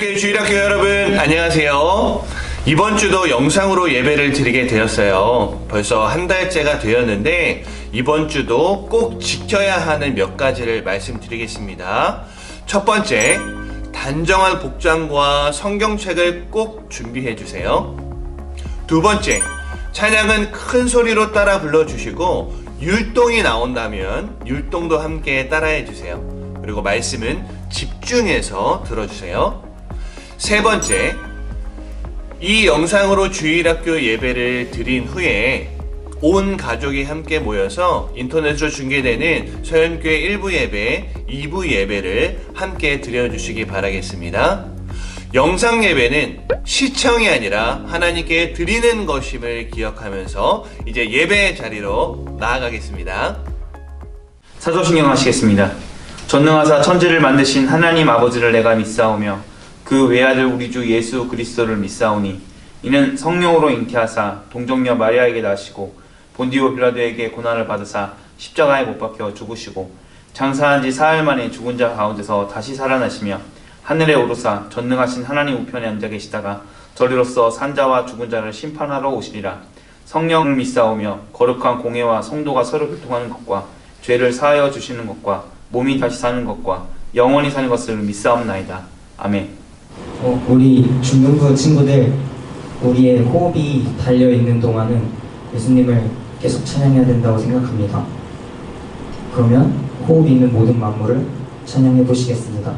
서현교회 주일학교 여러분 안녕하세요. 이번 주도 영상으로 예배를 드리게 되었어요. 벌써 한 달째가 되었는데 이번 주도 꼭 지켜야 하는 몇 가지를 말씀드리겠습니다. 첫 번째, 단정한 복장과 성경책을 꼭 준비해 주세요. 두 번째, 찬양은 큰 소리로 따라 불러주시고 율동이 나온다면 율동도 함께 따라해 주세요. 그리고 말씀은 집중해서 들어주세요. 세 번째, 이 영상으로 주일학교 예배를 드린 후에 온 가족이 함께 모여서 인터넷으로 중계되는 서현교회 1부 예배, 2부 예배를 함께 드려주시기 바라겠습니다. 영상 예배는 시청이 아니라 하나님께 드리는 것임을 기억하면서 이제 예배의 자리로 나아가겠습니다. 사도신경 하시겠습니다. 전능하사 천지를 만드신 하나님 아버지를 내가 믿사오며 그 외아들 우리 주 예수 그리스도를 믿사오니 이는 성령으로 잉태하사 동정녀 마리아에게 나시고 본디오 빌라도에게 고난을 받으사 십자가에 못 박혀 죽으시고 장사한 지 사흘 만에 죽은 자 가운데서 다시 살아나시며 하늘에 오르사 전능하신 하나님 우편에 앉아 계시다가 저리로서 산자와 죽은 자를 심판하러 오시리라. 성령을 믿사오며 거룩한 공회와 성도가 서로 교통하는 것과 죄를 사하여 주시는 것과 몸이 다시 사는 것과 영원히 사는 것을 믿사옵나이다. 아멘. 우리 중등부 친구들, 우리의 호흡이 달려있는 동안은 예수님을 계속 찬양해야 된다고 생각합니다. 그러면 호흡이 있는 모든 만물을 찬양해 보시겠습니다.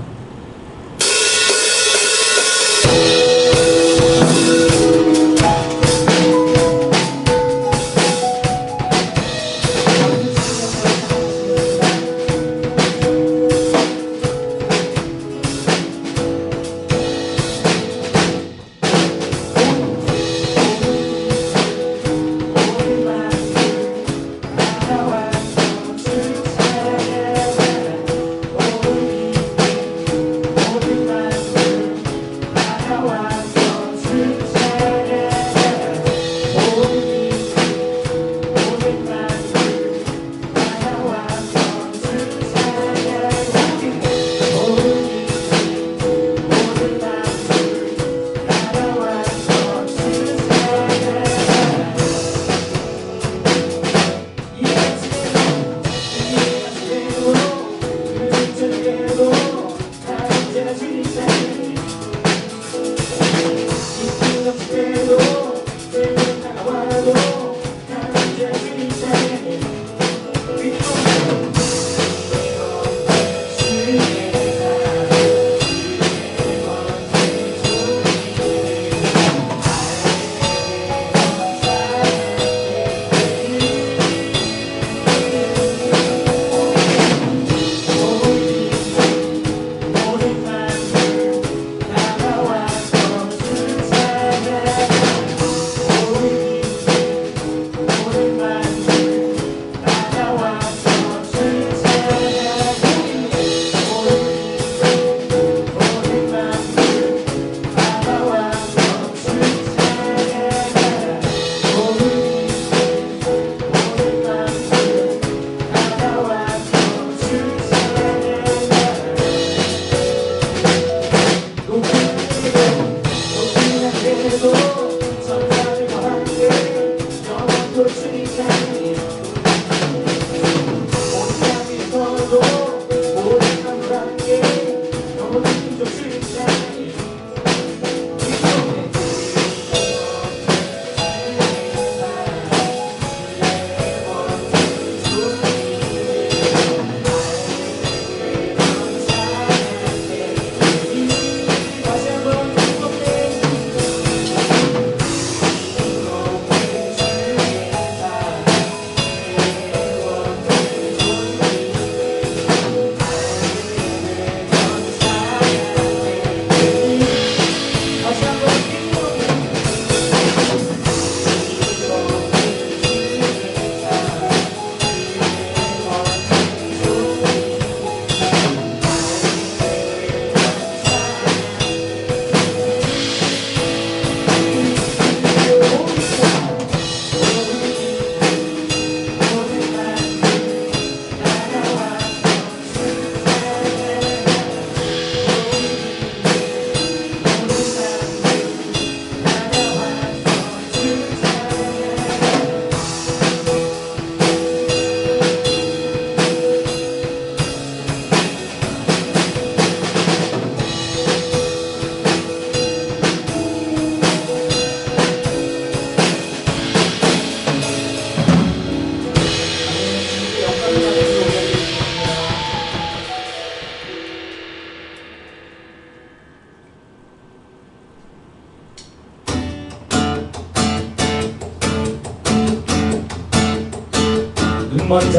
눈먼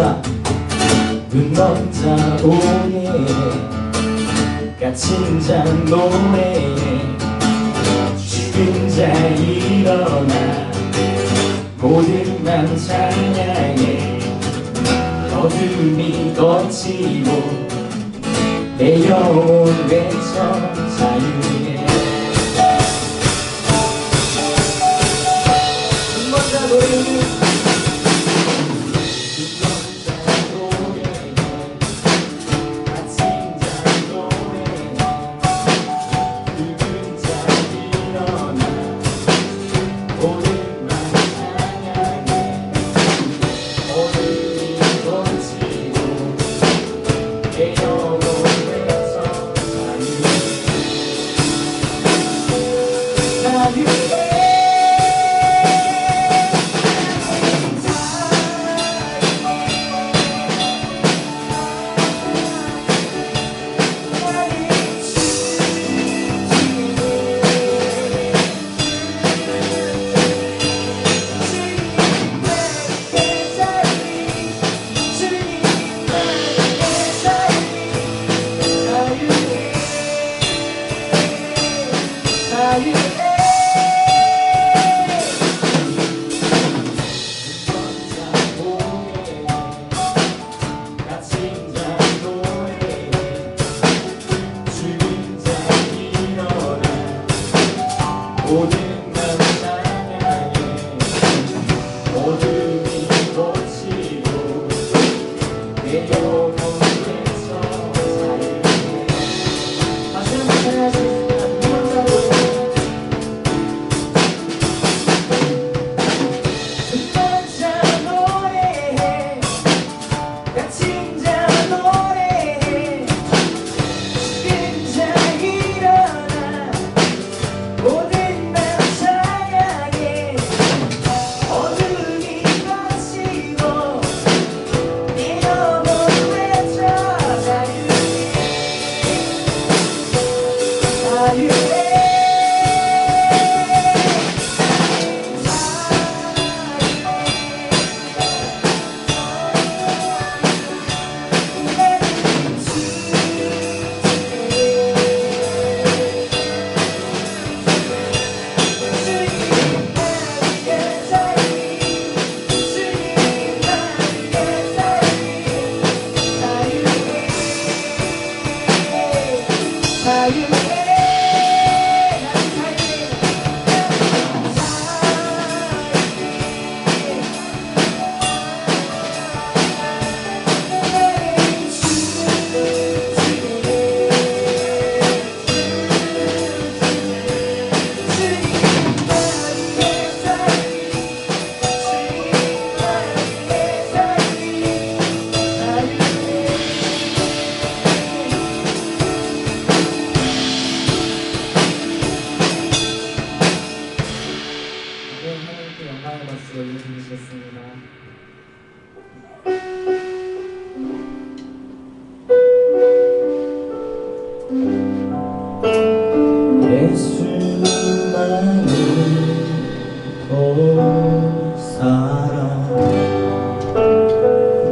자 오예 갇힌 자 노래 죽은 자 일어나 모든 맘 찬양해 어둠이 걷히고 내 영혼 외쳐 자유해 눈먼 자 노래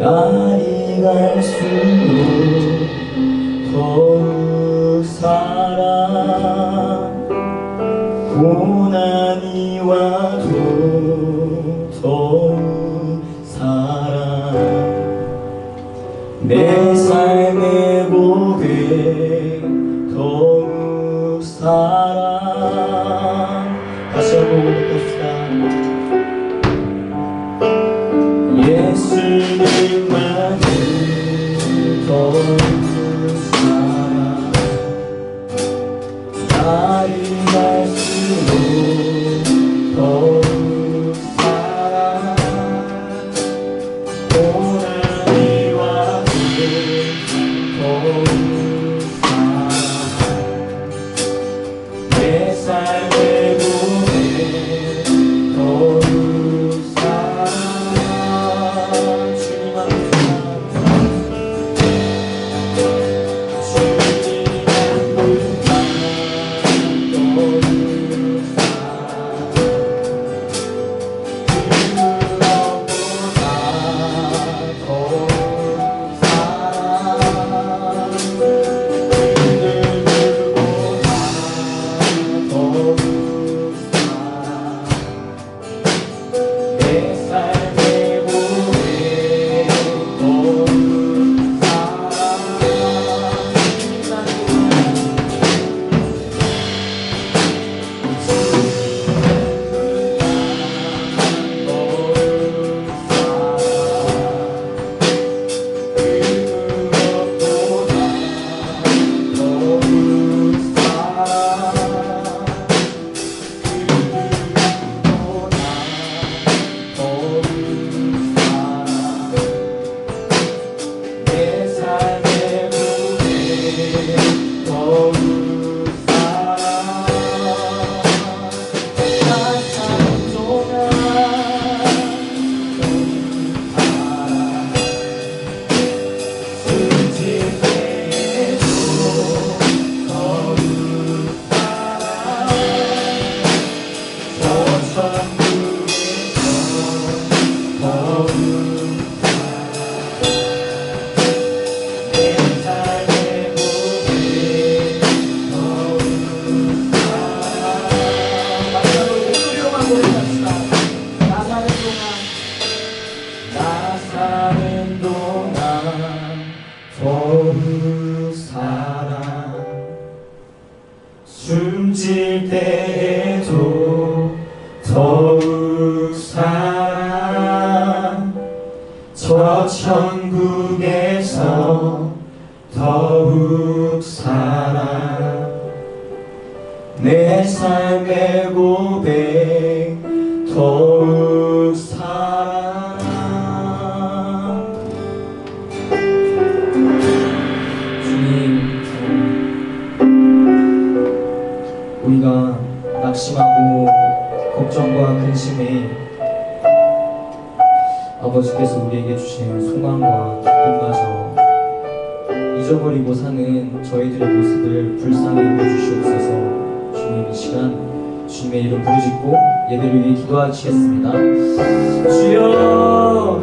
날이 갈수록 더욱 사랑 고난이 와도 더욱 사랑 내 삶의 고백 더욱 사랑 다시 한번 고백합시다. 예수님만이 더욱 사랑 날이 갈수록 더욱 사랑 고난이 와도 더욱 사랑 내 삶의 고백 더욱 더 숨질 때에도 더욱 사랑 저 천국에서 더욱 사랑 내 삶의 고백 더욱 사랑 주님 우리가 낙심하고 걱정과 근심에 아버지께서 우리에게 주신 소망과 기쁨마저 잊어버리고 사는 저희들의 모습을 불쌍히 여겨주시옵소서. 주님 이 시간 주님의 이름 부르짖고 예배를 위해 기도하시겠습니다. 주여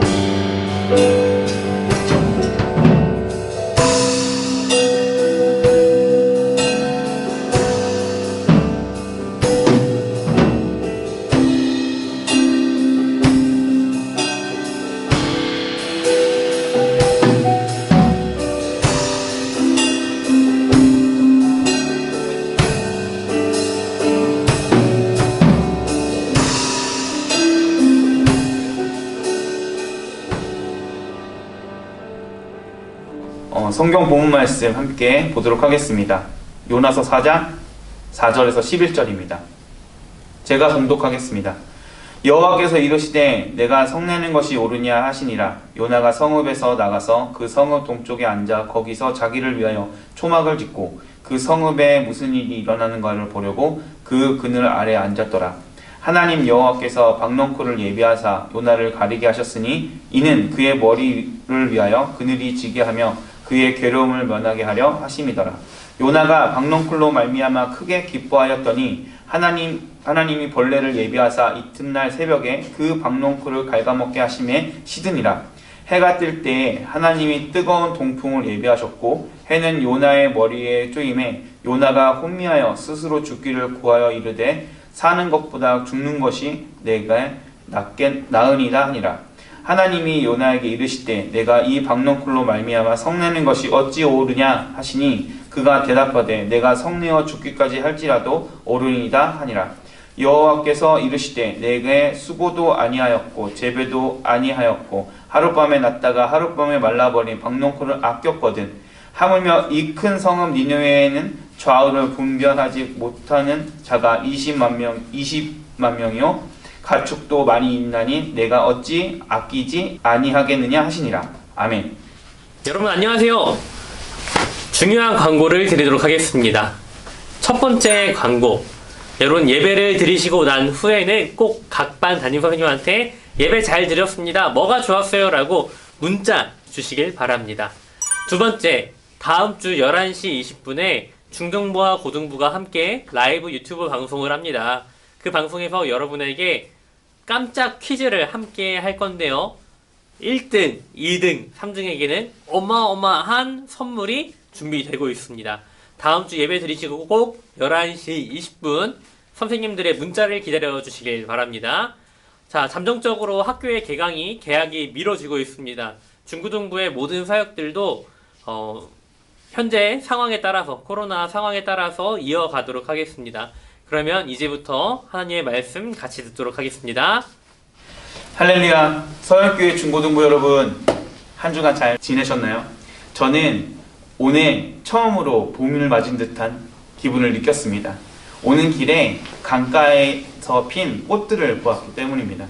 성경 본문 말씀 함께 보도록 하겠습니다. 요나서 4장 4절에서 11절입니다. 제가 봉독하겠습니다. 여호와께서 이르시되 내가 성내는 것이 옳으냐 하시니라. 요나가 성읍에서 나가서 그 성읍 동쪽에 앉아 거기서 자기를 위하여 초막을 짓고 그 성읍에 무슨 일이 일어나는가를 보려고 그 그늘 아래 앉았더라. 하나님 여호와께서 박넝쿨을 예비하사 요나를 가리게 하셨으니 이는 그의 머리를 위하여 그늘이 지게 하며 그의 괴로움을 면하게 하려 하심이더라. 요나가 박넝쿨로 말미암아 크게 기뻐하였더니 하나님이 벌레를 예비하사 이튿날 새벽에 그 박넝쿨을 갉아먹게 하심에 시드니라. 해가 뜰 때에 하나님이 뜨거운 동풍을 예비하셨고 해는 요나의 머리에 쪼임에 요나가 혼미하여 스스로 죽기를 구하여 이르되 사는 것보다 죽는 것이 내가 나으니라 하니라. 하나님이 요나에게 이르시되 내가 이 박넝쿨로 말미암아 성내는 것이 어찌 옳으냐 하시니 그가 대답하되 내가 성내어 죽기까지 할지라도 옳으니이다 하니라. 여호와께서 이르시되 내게 수고도 아니하였고 재배도 아니하였고 하룻밤에 났다가 하룻밤에 말라버린 박넝쿨을 아꼈거든. 하물며 이 큰 성읍 니느웨에는 좌우를 분별하지 못하는 자가 20만 명이요 가축도 많이 있나니 내가 어찌 아끼지 아니하겠느냐 하시니라. 아멘. 여러분 안녕하세요. 중요한 광고를 드리도록 하겠습니다. 첫 번째 광고. 여러분 예배를 드리시고 난 후에는 꼭 각 반 담임 선생님한테 예배 잘 드렸습니다. 뭐가 좋았어요? 라고 문자 주시길 바랍니다. 두 번째, 다음 주 11시 20분에 중등부와 고등부가 함께 라이브 유튜브 방송을 합니다. 그 방송에서 여러분에게 깜짝 퀴즈를 함께 할 건데요. 1등, 2등, 3등에게는 어마어마한 선물이 준비되고 있습니다. 다음 주 예배 드리시고 꼭 11시 20분 선생님들의 문자를 기다려 주시길 바랍니다. 자, 잠정적으로 학교의 개학이 미뤄지고 있습니다. 중고등부의 모든 사역들도 현재 상황에 따라서 코로나 상황에 따라서 이어가도록 하겠습니다. 그러면 이제부터 하나님의 말씀 같이 듣도록 하겠습니다. 할렐루야. 서울교회 중고등부 여러분, 한 주간 잘 지내셨나요? 저는 오늘 처음으로 봄을 맞은 듯한 기분을 느꼈습니다. 오는 길에 강가에서 핀 꽃들을 보았기 때문입니다.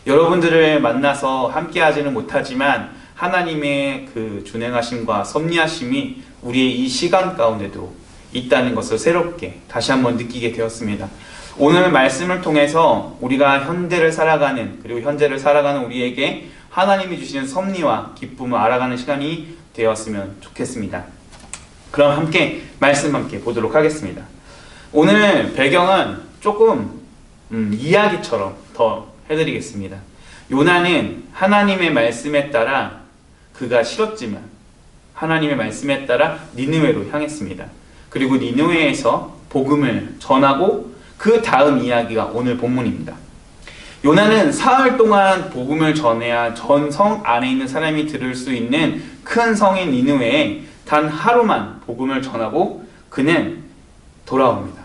여러분들을 만나서 함께 하지는 못하지만 하나님의 그 준행하심과 섭리하심이 우리의 이 시간 가운데도 있다는 것을 새롭게 다시 한번 느끼게 되었습니다. 오늘 말씀을 통해서 우리가 현대를 살아가는, 그리고 현재를 살아가는 우리에게 하나님이 주시는 섭리와 기쁨을 알아가는 시간이 되었으면 좋겠습니다. 그럼 함께 말씀 함께 보도록 하겠습니다. 오늘 배경은 조금 이야기처럼 더 해드리겠습니다. 요나는 하나님의 말씀에 따라 그가 싫었지만 하나님의 말씀에 따라 니느웨로 향했습니다. 그리고 니느웨에서 복음을 전하고 그 다음 이야기가 오늘 본문입니다. 요나는 사흘 동안 복음을 전해야 전 성 안에 있는 사람이 들을 수 있는 큰 성인 니느웨에 단 하루만 복음을 전하고 그는 돌아옵니다.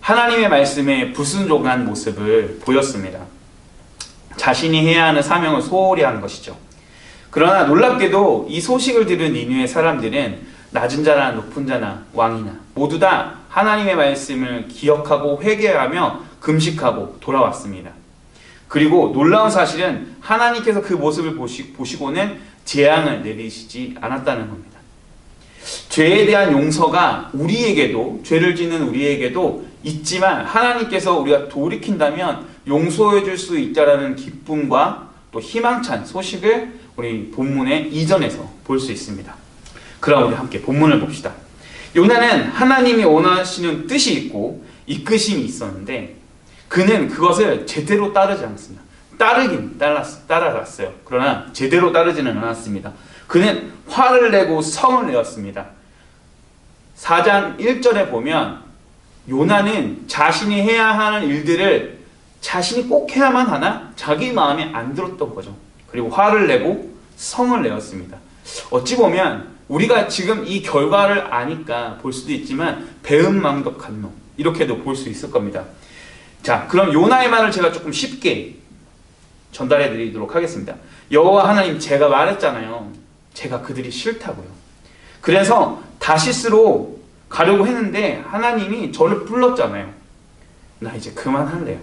하나님의 말씀에 불순종한 모습을 보였습니다. 자신이 해야 하는 사명을 소홀히 한 것이죠. 그러나 놀랍게도 이 소식을 들은 니느웨 사람들은 낮은 자나 높은 자나 왕이나 모두 다 하나님의 말씀을 기억하고 회개하며 금식하고 돌아왔습니다. 그리고 놀라운 사실은 하나님께서 그 모습을 보시고는 재앙을 내리시지 않았다는 겁니다. 죄에 대한 용서가 우리에게도, 죄를 짓는 우리에게도 있지만 하나님께서 우리가 돌이킨다면 용서해 줄 수 있다라는 기쁨과 또 희망찬 소식을 우리 본문의 이전에서 볼 수 있습니다. 그럼 우리 함께 본문을 봅시다. 요나는 하나님이 원하시는 뜻이 있고 이끄심이 있었는데 그는 그것을 제대로 따르지 않았습니다. 따르긴 따라갔어요. 그러나 제대로 따르지는 않았습니다. 그는 화를 내고 성을 내었습니다. 4장 1절에 보면 요나는 자신이 해야 하는 일들을 자신이 꼭 해야만 하나 자기 마음에 안 들었던 거죠. 그리고 화를 내고 성을 내었습니다. 어찌 보면 우리가 지금 이 결과를 아니까 볼 수도 있지만 배은망덕한 놈, 이렇게도 볼 수 있을 겁니다. 자, 그럼 요나의 말을 제가 조금 쉽게 전달해 드리도록 하겠습니다. 여호와 하나님, 제가 말했잖아요. 제가 그들이 싫다고요. 그래서 다시스로 가려고 했는데 하나님이 저를 불렀잖아요. 나 이제 그만할래요.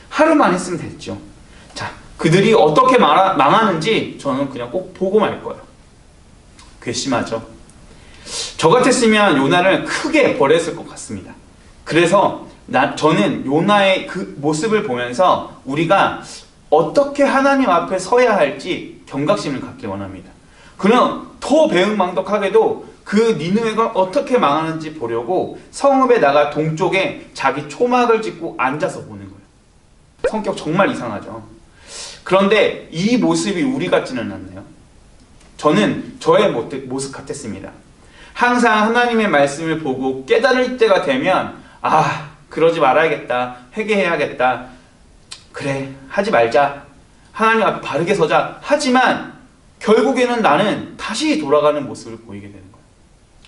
하루만 했으면 됐죠. 자, 그들이 어떻게 망하는지 저는 그냥 꼭 보고 말 거예요. 괘씸하죠. 저 같았으면 요나를 크게 벌했을 것 같습니다. 그래서 저는 요나의 그 모습을 보면서 우리가 어떻게 하나님 앞에 서야 할지 경각심을 갖길 원합니다. 그럼 더 배은망덕하게도 그 니느웨가 어떻게 망하는지 보려고 성읍에 나가 동쪽에 자기 초막을 짓고 앉아서 보는 거예요. 성격 정말 이상하죠. 그런데 이 모습이 우리 같지는 않나요? 저는 저의 모습 같았습니다. 항상 하나님의 말씀을 보고 깨달을 때가 되면 그러지 말아야겠다, 회개해야겠다, 그래 하지 말자, 하나님 앞에 바르게 서자 하지만 결국에는 나는 다시 돌아가는 모습을 보이게 되는 거예요.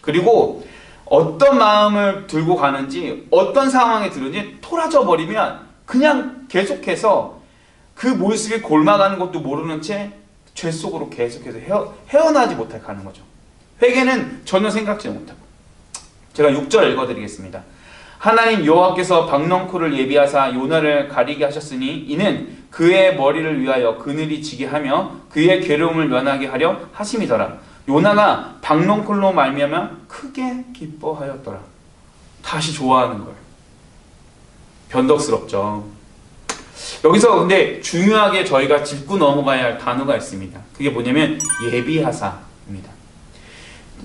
그리고 어떤 마음을 들고 가는지 어떤 상황에 들은지 토라져 버리면 그냥 계속해서 그 모습이 골마가는 것도 모르는 채 죄 속으로 계속해서 헤어나지 못해 가는 거죠. 회개는 전혀 생각지 못하고. 제가 6절 읽어드리겠습니다. 하나님 여호와께서 박넝쿨을 예비하사 요나를 가리게 하셨으니 이는 그의 머리를 위하여 그늘이 지게 하며 그의 괴로움을 면하게 하려 하심이더라. 요나가 박넝쿨로 말미암아 크게 기뻐하였더라. 다시 좋아하는 거예요. 변덕스럽죠. 여기서 근데 중요하게 저희가 짚고 넘어가야 할 단어가 있습니다. 그게 뭐냐면 예비하사입니다.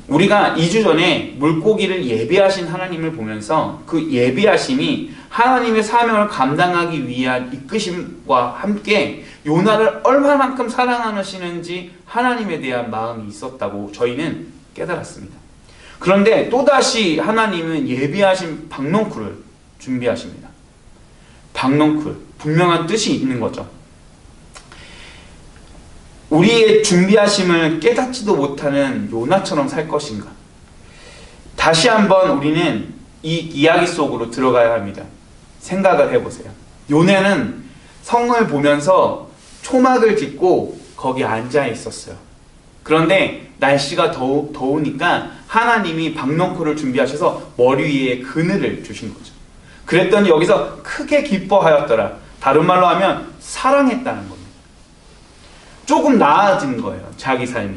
우리가 2주 전에 물고기를 예비하신 하나님을 보면서 그 예비하심이 하나님의 사명을 감당하기 위한 이끄심과 함께 요나를 얼마만큼 사랑하시는지 하나님에 대한 마음이 있었다고 저희는 깨달았습니다. 그런데 또다시 하나님은 예비하신 박넝쿨을 준비하십니다. 박넝쿨, 분명한 뜻이 있는 거죠. 우리의 준비하심을 깨닫지도 못하는 요나처럼 살 것인가? 다시 한번 우리는 이 이야기 속으로 들어가야 합니다. 생각을 해보세요. 요나는 성을 보면서 초막을 짓고 거기 앉아 있었어요. 그런데 날씨가 더우니까 하나님이 박넝쿨을 준비하셔서 머리 위에 그늘을 주신 거죠. 그랬더니 여기서 크게 기뻐하였더라. 다른 말로 하면 사랑했다는 겁니다. 조금 나아진 거예요, 자기 삶이.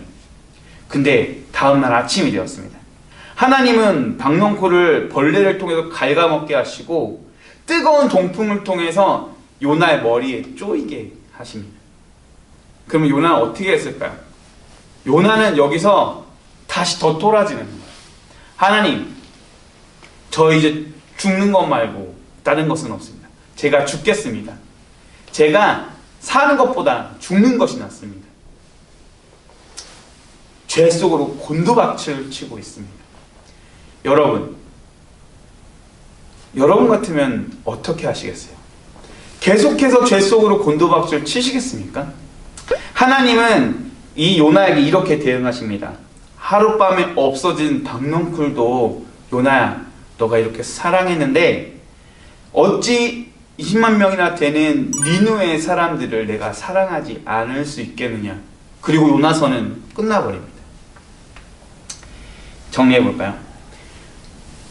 근데 다음날 아침이 되었습니다. 하나님은 박넝쿨을 벌레를 통해서 갉아먹게 하시고 뜨거운 동풍을 통해서 요나의 머리에 쪼이게 하십니다. 그러면 요나는 어떻게 했을까요? 요나는 여기서 다시 더 돌아지는 거예요. 하나님, 저 이제 죽는 것 말고 다른 것은 없습니다. 제가 죽겠습니다. 제가 사는 것보다 죽는 것이 낫습니다. 죄 속으로 곤두박질 치고 있습니다. 여러분 같으면 어떻게 하시겠어요? 계속해서 죄 속으로 곤두박질 치시겠습니까? 하나님은 이 요나에게 이렇게 대응하십니다. 하룻밤에 없어진 박넝쿨도 요나야, 너가 이렇게 사랑했는데 어찌 20만 명이나 되는 니느웨의 사람들을 내가 사랑하지 않을 수 있겠느냐. 그리고 요나서는 끝나버립니다. 정리해볼까요?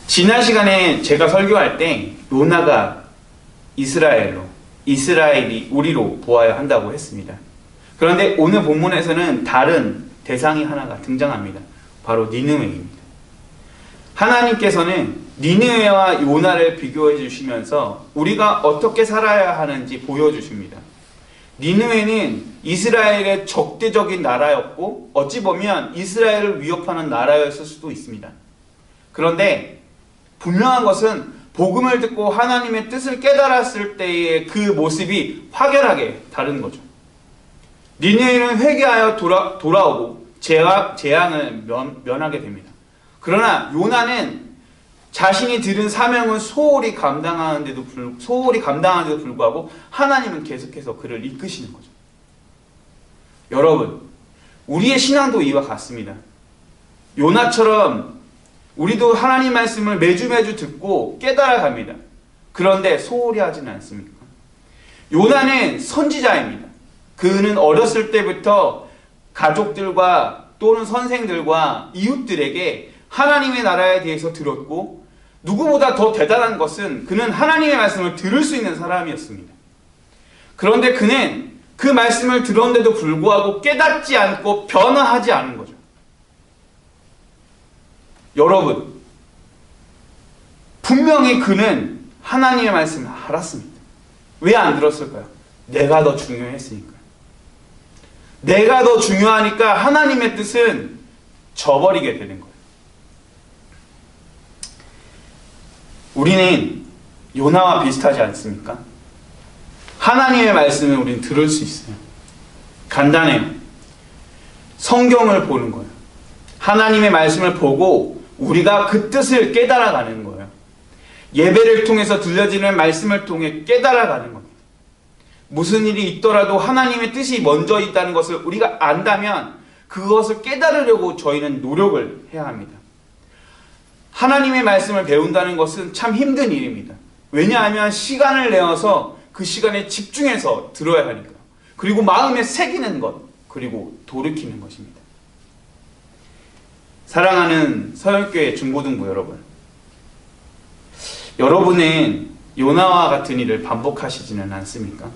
지난 시간에 제가 설교할 때 요나가 이스라엘이 우리로 보아야 한다고 했습니다. 그런데 오늘 본문에서는 다른 대상이 하나가 등장합니다. 바로 니느웨입니다. 하나님께서는 니느웨와 요나를 비교해 주시면서 우리가 어떻게 살아야 하는지 보여주십니다. 니느웨는 이스라엘의 적대적인 나라였고 어찌 보면 이스라엘을 위협하는 나라였을 수도 있습니다. 그런데 분명한 것은 복음을 듣고 하나님의 뜻을 깨달았을 때의 그 모습이 확연하게 다른 거죠. 니느웨는 회개하여 돌아오고 재앙을 면하게 됩니다. 그러나 요나는 자신이 들은 사명을 소홀히 감당하는데도 불구하고 하나님은 계속해서 그를 이끄시는 거죠. 여러분, 우리의 신앙도 이와 같습니다. 요나처럼 우리도 하나님 말씀을 매주 듣고 깨달아갑니다. 그런데 소홀히 하지는 않습니까? 요나는 선지자입니다. 그는 어렸을 때부터 가족들과 또는 선생들과 이웃들에게 하나님의 나라에 대해서 들었고 누구보다 더 대단한 것은 그는 하나님의 말씀을 들을 수 있는 사람이었습니다. 그런데 그는 그 말씀을 들었는데도 불구하고 깨닫지 않고 변화하지 않은 거죠. 여러분, 분명히 그는 하나님의 말씀을 알았습니다. 왜 안 들었을까요? 내가 더 중요했으니까요. 내가 더 중요하니까 하나님의 뜻은 저버리게 되는 거예요. 우리는 요나와 비슷하지 않습니까? 하나님의 말씀을 우리는 들을 수 있어요. 간단해요. 성경을 보는 거예요. 하나님의 말씀을 보고 우리가 그 뜻을 깨달아가는 거예요. 예배를 통해서 들려지는 말씀을 통해 깨달아가는 겁니다. 무슨 일이 있더라도 하나님의 뜻이 먼저 있다는 것을 우리가 안다면 그것을 깨달으려고 저희는 노력을 해야 합니다. 하나님의 말씀을 배운다는 것은 참 힘든 일입니다. 왜냐하면 시간을 내어서 그 시간에 집중해서 들어야 하니까요. 그리고 마음에 새기는 것, 그리고 돌이키는 것입니다. 사랑하는 서영교회 중고등부 여러분, 여러분은 요나와 같은 일을 반복하시지는 않습니까?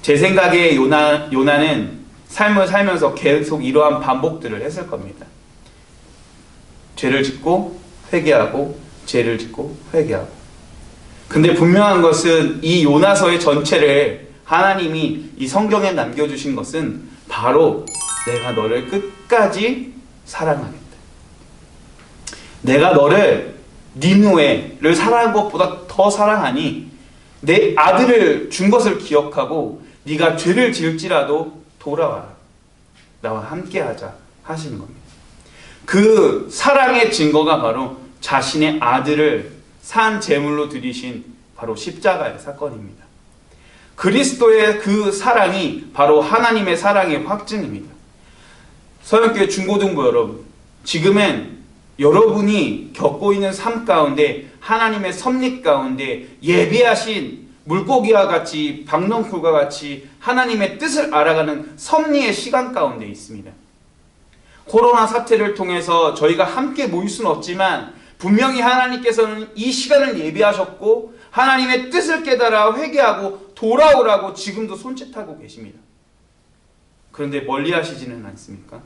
제 생각에 요나는 삶을 살면서 계속 이러한 반복들을 했을 겁니다. 죄를 짓고 회개하고 죄를 짓고 회개하고. 근데 분명한 것은 이 요나서의 전체를 하나님이 이 성경에 남겨주신 것은 바로 내가 너를 끝까지 사랑하겠다. 내가 너를 니느웨를 사랑한 것보다 더 사랑하니 내 아들을 준 것을 기억하고 네가 죄를 지을지라도 돌아와라. 나와 함께하자 하시는 겁니다. 그 사랑의 증거가 바로 자신의 아들을 산 제물로 드리신 바로 십자가의 사건입니다. 그리스도의 그 사랑이 바로 하나님의 사랑의 확증입니다. 서영교회 중고등부 여러분, 지금은 여러분이 겪고 있는 삶 가운데 하나님의 섭리 가운데 예비하신 물고기와 같이 박넝쿨과 같이 하나님의 뜻을 알아가는 섭리의 시간 가운데 있습니다. 코로나 사태를 통해서 저희가 함께 모일 수는 없지만 분명히 하나님께서는 이 시간을 예비하셨고 하나님의 뜻을 깨달아 회개하고 돌아오라고 지금도 손짓하고 계십니다. 그런데 멀리 하시지는 않습니까?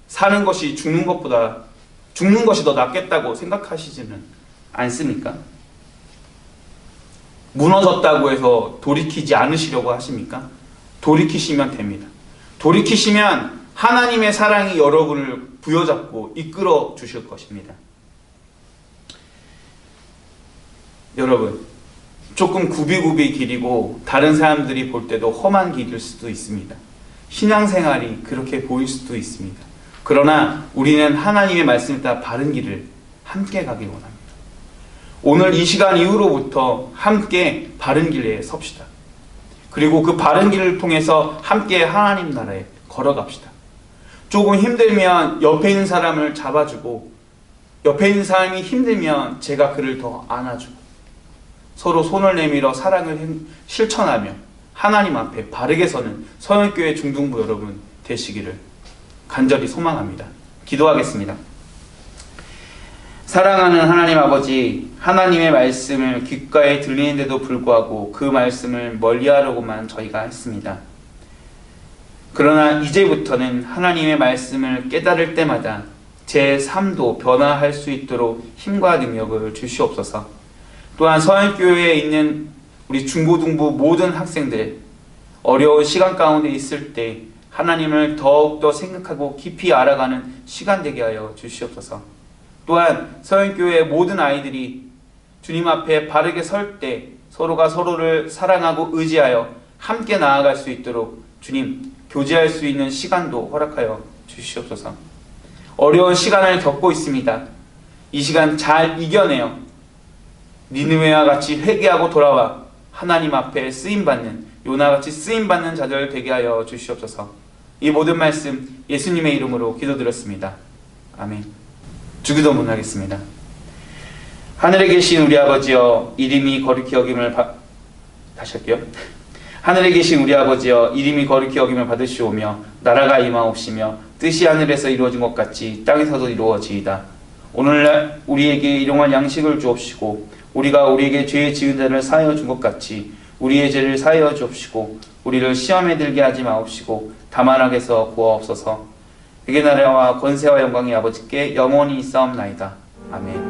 사는 것이 죽는 것이 더 낫겠다고 생각하시지는 않습니까? 무너졌다고 해서 돌이키지 않으시려고 하십니까? 돌이키시면 됩니다. 돌이키시면 하나님의 사랑이 여러분을 부여잡고 이끌어 주실 것입니다. 여러분, 조금 굽이굽이 길이고 다른 사람들이 볼 때도 험한 길일 수도 있습니다. 신앙생활이 그렇게 보일 수도 있습니다. 그러나 우리는 하나님의 말씀에 따라 바른 길을 함께 가길 원합니다. 오늘 이 시간 이후로부터 함께 바른 길에 섭시다. 그리고 그 바른 길을 통해서 함께 하나님 나라에 걸어갑시다. 조금 힘들면 옆에 있는 사람을 잡아주고 옆에 있는 사람이 힘들면 제가 그를 더 안아주고 서로 손을 내밀어 사랑을 실천하며 하나님 앞에 바르게 서는 서영교회 중등부 여러분 되시기를 간절히 소망합니다. 기도하겠습니다. 사랑하는 하나님 아버지, 하나님의 말씀을 귓가에 들리는데도 불구하고 그 말씀을 멀리하려고만 저희가 했습니다. 그러나 이제부터는 하나님의 말씀을 깨달을 때마다 제 삶도 변화할 수 있도록 힘과 능력을 주시옵소서. 또한 서영교회에 있는 우리 중고등부 모든 학생들 어려운 시간 가운데 있을 때 하나님을 더욱더 생각하고 깊이 알아가는 시간 되게 하여 주시옵소서. 또한 서영교회의 모든 아이들이 주님 앞에 바르게 설 때 서로가 서로를 사랑하고 의지하여 함께 나아갈 수 있도록 주님 교제할 수 있는 시간도 허락하여 주시옵소서. 어려운 시간을 겪고 있습니다. 이 시간 잘 이겨내어 니느웨와 같이 회개하고 돌아와 하나님 앞에 쓰임받는 요나같이 쓰임받는 자들 되게 하여 주시옵소서. 이 모든 말씀 예수님의 이름으로 기도드렸습니다. 아멘. 주기도문 하겠습니다. 하늘에 계신 우리 아버지여 이름이 거룩히 여김을 다시 할게요. 하늘에 계신 우리 아버지여 이름이 거룩히 여김을 받으시오며 나라가 임하옵시며 뜻이 하늘에서 이루어진 것 같이 땅에서도 이루어지이다. 오늘날 우리에게 일용할 양식을 주옵시고 우리가 우리에게 죄 지은 자를 사하여 준 것 같이 우리의 죄를 사하여 주옵시고 우리를 시험에 들게 하지 마옵시고 다만 악에서 구하옵소서. 회개 나라와 권세와 영광이 아버지께 영원히 있사옵나이다. 아멘.